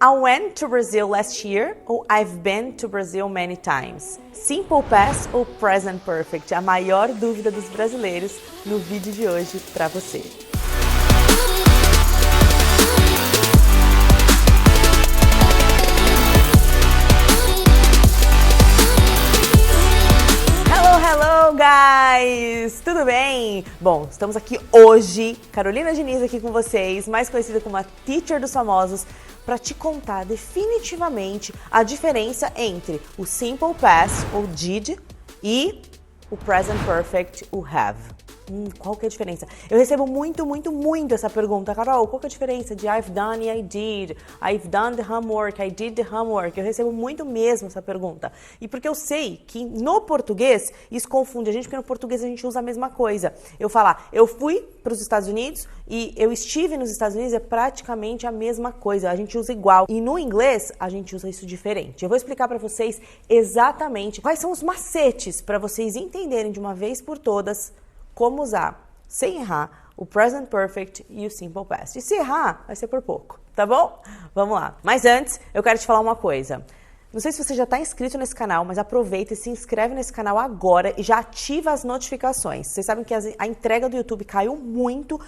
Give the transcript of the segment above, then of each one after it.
I went to Brazil last year ou I've been to Brazil many times? Simple past ou present perfect? A maior dúvida dos brasileiros no vídeo de hoje para você. Hello guys! Tudo bem? Bom, estamos aqui hoje, Carolina Diniz aqui com vocês, mais conhecida como a Teacher dos Famosos, para te contar definitivamente a diferença entre o Simple Past, ou did, e o Present Perfect, o have. Qual que é a diferença? Eu recebo muito essa pergunta. Carol, qual que é a diferença de I've done e I did? I've done the homework, I did the homework. Eu recebo muito mesmo essa pergunta. E porque eu sei que no português isso confunde a gente, porque no português a gente usa a mesma coisa. Eu falar, eu fui para os Estados Unidos e eu estive nos Estados Unidos é praticamente a mesma coisa. A gente usa igual. E no inglês a gente usa isso diferente. Eu vou explicar para vocês exatamente quais são os macetes para vocês entenderem de uma vez por todas como usar, sem errar, o Present Perfect e o Simple Past. E se errar, vai ser por pouco, tá bom? Vamos lá. Mas antes, eu quero te falar uma coisa. Não sei se você já está inscrito nesse canal, mas aproveita e se inscreve nesse canal agora e já ativa as notificações. Vocês sabem que a entrega do YouTube caiu muito,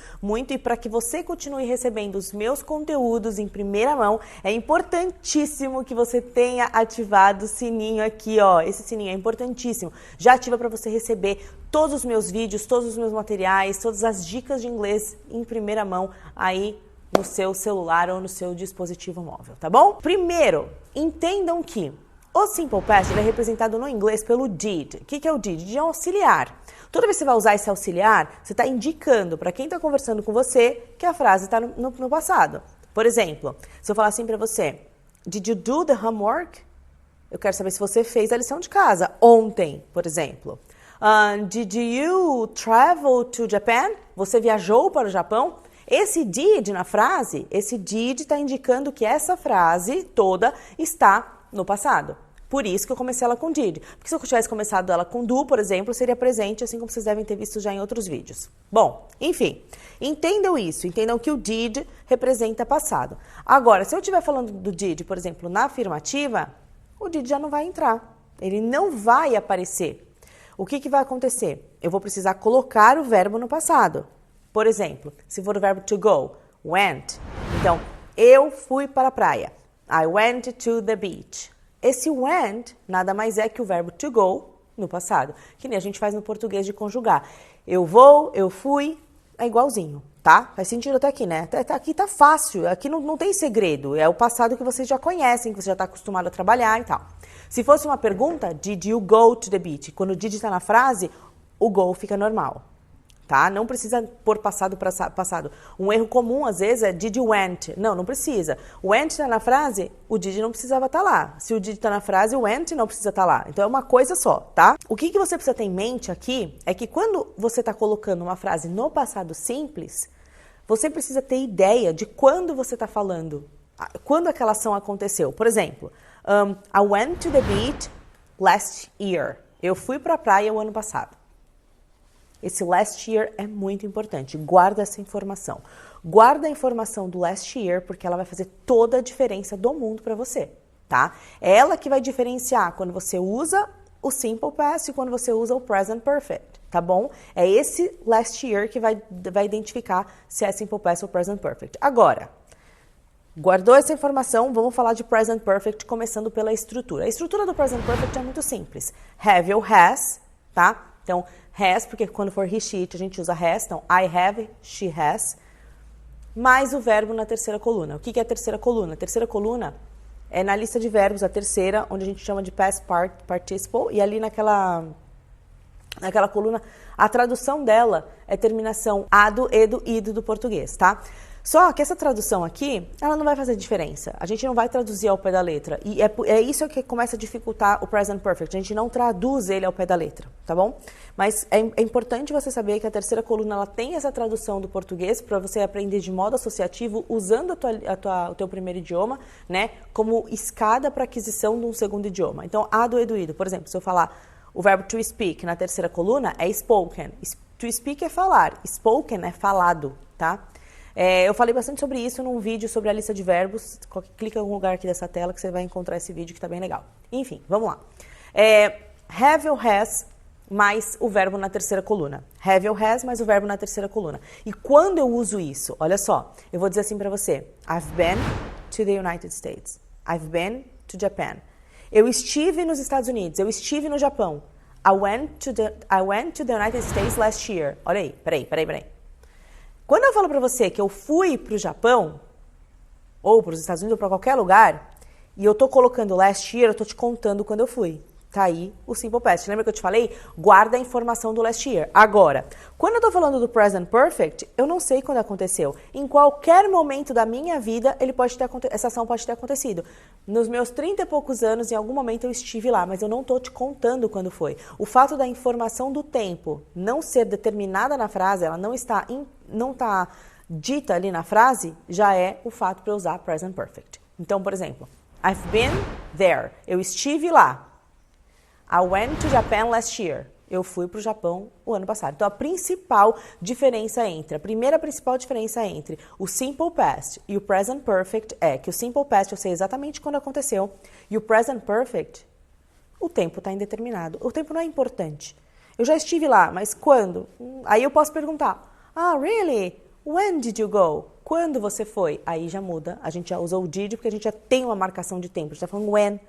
e para que você continue recebendo os meus conteúdos em primeira mão, é importantíssimo que você tenha ativado o sininho aqui, ó. Esse sininho é importantíssimo. Já ativa para você receber todos os meus vídeos, todos os meus materiais, todas as dicas de inglês em primeira mão aí no seu celular ou no seu dispositivo móvel, tá bom? Primeiro, entendam que o Simple Past ele é representado no inglês pelo did. O que é o did? Did é um auxiliar. Toda vez que você vai usar esse auxiliar, você está indicando para quem está conversando com você que a frase está no passado. Por exemplo, se eu falar assim para você, did you do the homework? Eu quero saber se você fez a lição de casa ontem, por exemplo. Did you travel to Japan? Você viajou para o Japão? Esse did na frase, esse did está indicando que essa frase toda está no passado. Por isso que eu comecei ela com did. Porque se eu tivesse começado ela com do, por exemplo, seria presente, assim como vocês devem ter visto já em outros vídeos. Bom, enfim, entendam isso. Entendam que o did representa passado. Agora, se eu estiver falando do did, por exemplo, na afirmativa, o did já não vai entrar. Ele não vai aparecer. O que vai acontecer? Eu vou precisar colocar o verbo no passado. Por exemplo, se for o verbo to go, went. Então, eu fui para a praia. I went to the beach. Esse went nada mais é que o verbo to go no passado, que nem a gente faz no português de conjugar. Eu vou, eu fui, é igualzinho, tá? Faz sentido até aqui, né? Aqui tá fácil, aqui não tem segredo. É o passado que vocês já conhecem, que você já está acostumado a trabalhar e tal. Se fosse uma pergunta, did you go to the beach? Quando o did está na frase, o go fica normal. Tá? Não precisa pôr passado para passado. Um erro comum, às vezes, é did you went? Não precisa. O went está na frase, o did não precisava estar lá. Se o did está na frase, o went não precisa estar lá. Então, é uma coisa só, tá? O que você precisa ter em mente aqui é que quando você está colocando uma frase no passado simples, você precisa ter ideia de quando você está falando, quando aquela ação aconteceu. Por exemplo, I went to the beach last year. Eu fui para a praia o ano passado. Esse last year é muito importante. Guarda essa informação. Guarda a informação do last year, porque ela vai fazer toda a diferença do mundo para você, tá? É ela que vai diferenciar quando você usa o Simple Past e quando você usa o Present Perfect, tá bom? É esse last year que vai identificar se é Simple Past ou Present Perfect. Agora, guardou essa informação, vamos falar de Present Perfect, começando pela estrutura. A estrutura do Present Perfect é muito simples. Have ou has, tá? Então, has, porque quando for he, she, it, a gente usa has. Então, I have, she has. Mais o verbo na terceira coluna. O que é a terceira coluna? A terceira coluna é na lista de verbos, a terceira, onde a gente chama de past participle. E ali naquela coluna, a tradução dela é terminação ado, edo, ido do português, tá? Só que essa tradução aqui, ela não vai fazer diferença. A gente não vai traduzir ao pé da letra. E é isso que começa a dificultar o Present Perfect. A gente não traduz ele ao pé da letra, tá bom? Mas é importante você saber que a terceira coluna ela tem essa tradução do português para você aprender de modo associativo, usando o teu primeiro idioma, né? Como escada para aquisição de um segundo idioma. Então, ado, edo, ido. Por exemplo, se eu falar o verbo to speak na terceira coluna, é spoken. To speak é falar. Spoken é falado, tá? Eu falei bastante sobre isso num vídeo sobre a lista de verbos. Clica em algum lugar aqui dessa tela que você vai encontrar esse vídeo que tá bem legal. Enfim, vamos lá. Have ou has mais o verbo na terceira coluna. Have ou has mais o verbo na terceira coluna. E quando eu uso isso, olha só, eu vou dizer assim pra você. I've been to the United States. I've been to Japan. Eu estive nos Estados Unidos. Eu estive no Japão. I went to the United States last year. Olha aí, peraí. Quando eu falo pra você que eu fui pro Japão, ou pros Estados Unidos, ou pra qualquer lugar, e eu tô colocando last year, eu tô te contando quando eu fui. Tá aí o Simple Past. Lembra que eu te falei? Guarda a informação do last year. Agora, quando eu tô falando do Present Perfect, eu não sei quando aconteceu. Em qualquer momento da minha vida, essa ação pode ter acontecido. Nos meus 30 e poucos anos, em algum momento eu estive lá, mas eu não tô te contando quando foi. O fato da informação do tempo não ser determinada na frase, ela não tá dita ali na frase, já é o fato para eu usar Present Perfect. Então, por exemplo, I've been there. Eu estive lá. I went to Japan last year. Eu fui para o Japão o ano passado. Então, a primeira principal diferença entre o Simple Past e o Present Perfect é que o Simple Past eu sei exatamente quando aconteceu e o Present Perfect, o tempo está indeterminado. O tempo não é importante. Eu já estive lá, mas quando? Aí eu posso perguntar, really? When did you go? Quando você foi? Aí já muda. A gente já usou o did porque a gente já tem uma marcação de tempo. A gente está falando when.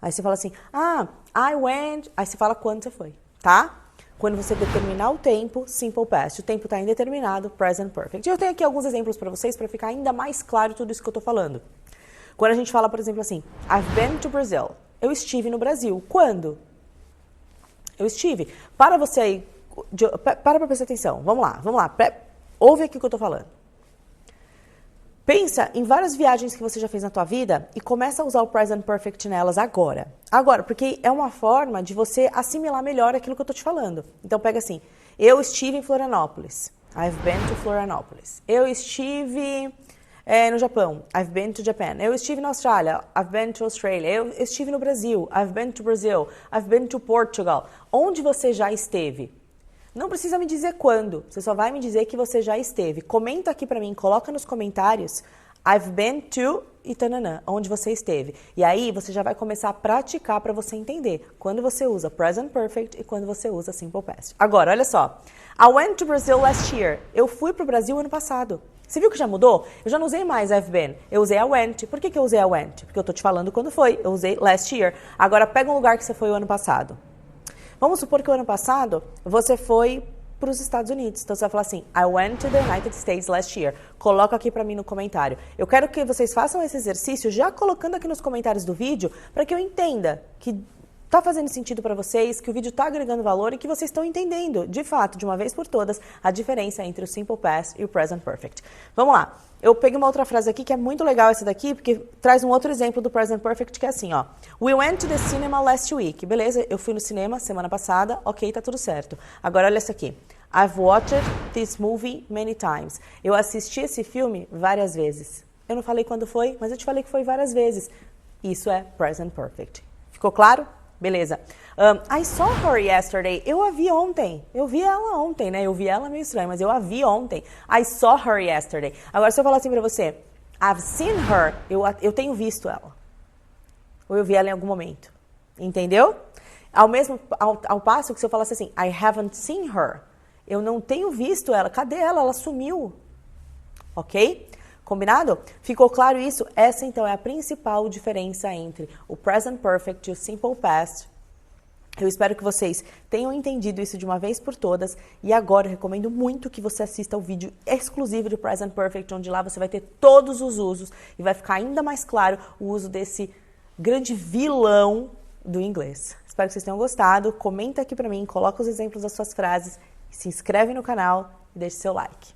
Aí você fala assim, I went. Aí você fala quando você foi, tá? Quando você determinar o tempo, Simple Past. O tempo está indeterminado, Present Perfect. E eu tenho aqui alguns exemplos para vocês, para ficar ainda mais claro tudo isso que eu estou falando. Quando a gente fala, por exemplo, assim, I've been to Brazil. Eu estive no Brasil. Quando? Eu estive. Para você aí, para prestar atenção. Vamos lá. Ouve aqui o que eu estou falando. Pensa em várias viagens que você já fez na tua vida e começa a usar o Present Perfect nelas agora. Agora, porque é uma forma de você assimilar melhor aquilo que eu tô te falando. Então pega assim, eu estive em Florianópolis. I've been to Florianópolis. Eu estive no Japão. I've been to Japan. Eu estive na Austrália. I've been to Australia. Eu estive no Brasil. I've been to Brazil. I've been to Portugal. Onde você já esteve? Não precisa me dizer quando, você só vai me dizer que você já esteve. Comenta aqui pra mim, coloca nos comentários, I've been to e tananã, onde você esteve. E aí você já vai começar a praticar pra você entender quando você usa Present Perfect e quando você usa Simple Past. Agora, olha só, I went to Brazil last year. Eu fui pro Brasil ano passado. Você viu que já mudou? Eu já não usei mais I've been, eu usei I went. Por que eu usei I went? Porque eu tô te falando quando foi, eu usei last year. Agora pega um lugar que você foi o ano passado. Vamos supor que o ano passado você foi para os Estados Unidos. Então você vai falar assim, I went to the United States last year. Coloca aqui para mim no comentário. Eu quero que vocês façam esse exercício já colocando aqui nos comentários do vídeo para que eu entenda que tá fazendo sentido para vocês, que o vídeo tá agregando valor e que vocês estão entendendo, de fato, de uma vez por todas, a diferença entre o Simple Past e o Present Perfect. Vamos lá. Eu peguei uma outra frase aqui que é muito legal essa daqui, porque traz um outro exemplo do Present Perfect, que é assim, ó. We went to the cinema last week. Beleza, eu fui no cinema semana passada, ok, tá tudo certo. Agora olha essa aqui. I've watched this movie many times. Eu assisti esse filme várias vezes. Eu não falei quando foi, mas eu te falei que foi várias vezes. Isso é Present Perfect. Ficou claro? Beleza. I saw her yesterday. Eu a vi ontem. Eu vi ela ontem, né? Eu vi ela meio estranho, mas eu a vi ontem. I saw her yesterday. Agora, se eu falar assim pra você, I've seen her, eu tenho visto ela. Ou eu vi ela em algum momento. Entendeu? Ao passo que se eu falasse assim, I haven't seen her, eu não tenho visto ela. Cadê ela? Ela sumiu. Ok? Combinado? Ficou claro isso? Essa, então, é a principal diferença entre o Present Perfect e o Simple Past. Eu espero que vocês tenham entendido isso de uma vez por todas. E agora, eu recomendo muito que você assista o vídeo exclusivo de Present Perfect, onde lá você vai ter todos os usos e vai ficar ainda mais claro o uso desse grande vilão do inglês. Espero que vocês tenham gostado. Comenta aqui pra mim, coloca os exemplos das suas frases, se inscreve no canal e deixe seu like.